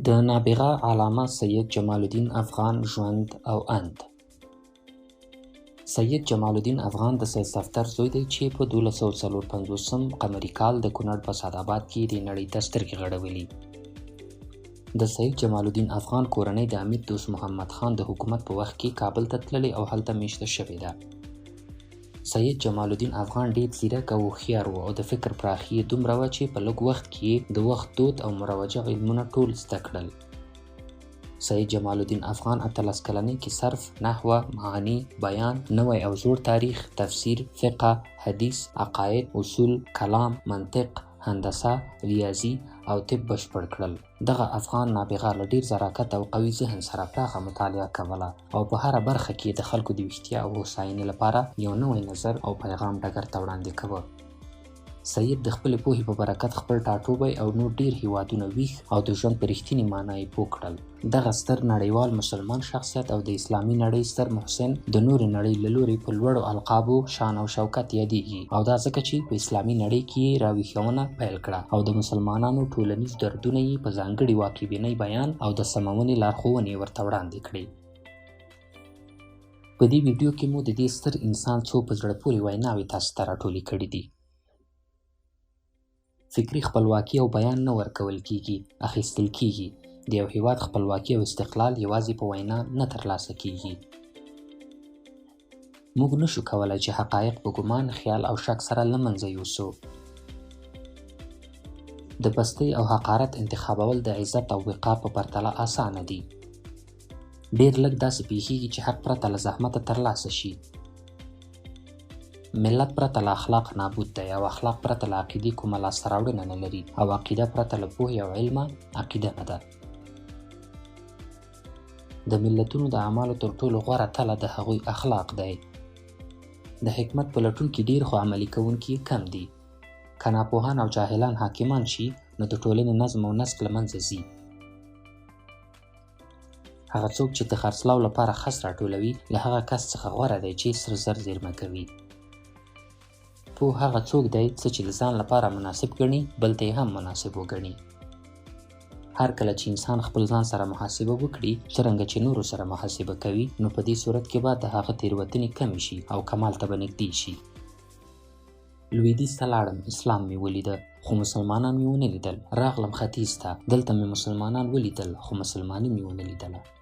د نابغه علامه سید جمال الدین افغان ژوند او اند. سید جمال الدین افغان د سید صفدر زوی دی چې په 1254 قمري کال د کونړ په سعدآباد کې د نړۍ ته سترګې غړولې. د سید جمال الدین افغان کورنۍ د امیر دوست محمد خان د حکومت په وخت کې کابل ته تللې او هلته میشته شوې ده. سید جمال الدین افغان ډېر ځیرک او هوښیار و او د فکر پراخي یې دومره وه چې په لږ وخت کې د وخت دود او مروجه علمونه ټول زده کړل. سید جمال الدین افغان 18 کلنۍ کې صرف، نحوه، معانی، بیان، نوی او زوړ تاریخ، تفسیر، فقه، حدیث، عقاید، اصول، کلام، منطق، هندسه، ریاضي او طب بشپړ کړل. دغه افغان نابغه له ډېر ظرافت او قوي ذهن سره پراخه مطالعه کوله او په هره برخه کې د خلکو د ویښتیا او هوساینې لپاره یو نوی نظر او پیغام ډګر ته وړاندې کوه. سید د خپلې پوهې په برکت خپل ټاټوبی او نور ډېر هیوادونه ویښ او د ژوند په رښتینې معنا یې پوه کړل. دغه ستر نړیوال مسلمان شخصیت او د اسلامي نړۍ ستر محسن د نورې نړۍ له لورې په لوړو القابو شان او شوکت یادیږي، او دا ځکه چې په اسلامي نړۍ کې یې راویښونه پیل کړه او د مسلمانانو ټولنیز دردونه یې په ځانګړي واقعبینۍ بیان او د سمونې لارښوونې ورته وړاندې کړې. په دې ویډیو کې مو د دې ستر انسان څو په زړه پورې ویناوې تاسو ته راټولې کړي دي. فکري خپلواکي او بیان نه ورکول کیږي، اخیستل کیږي. د یو هیواد خپلواکي او استقلال یوازې په وینا نه ترلاسه کیږي. موږ نشو کولی چې حقایق په ګمان، خیال او شک سره له منځه یوسو. د پستۍ او حقارت انتخابول د عزت او وقار په پرتله اسانه دي. ډېر لږ داسې پیښیږي چې حق پرته له زحمته ترلاسه شي. ملت پرته له اخلاق نابود دی او اخلاق پرته له عقیدې کومه لاسته راوړنه نه لري او عقیده پرته له پوهې او علمه عقیده نه ده. د ملتونو د اعمالو تر ټولو غوره تله د هغوی اخلاق دی. د حکمت په لټون کې ډېر خو عملي کوونکي کم دي. که ناپوهان او جاهلان حاکمان شي نو د ټولنې نظم او نسق له منځه ځي. هغه څوک چې د خرڅلاو لپاره خس راټولوي له هغه کس څخه غوره دی چې سره زر زیرمه کوي. پوه هغه څوک دی څه چې د ځان لپاره مناسب ګڼي بل ته یې هم مناسب وګڼي. هر کله چې انسان خپل ځان سره محاسبه وکړي څرنګه چې نورو سره محاسبه کوي نو په دې صورت کې به د هغه تېروتنې کمې شي او کمال ته به نږدې شي. لویدیځ ته لاړم، اسلام مې ولیده خو مسلمانان مې ونه لیدل. راغلم ختیځ ته، دلته مې مسلمانان ولیدل خو مسلماني مې ونه لیدله.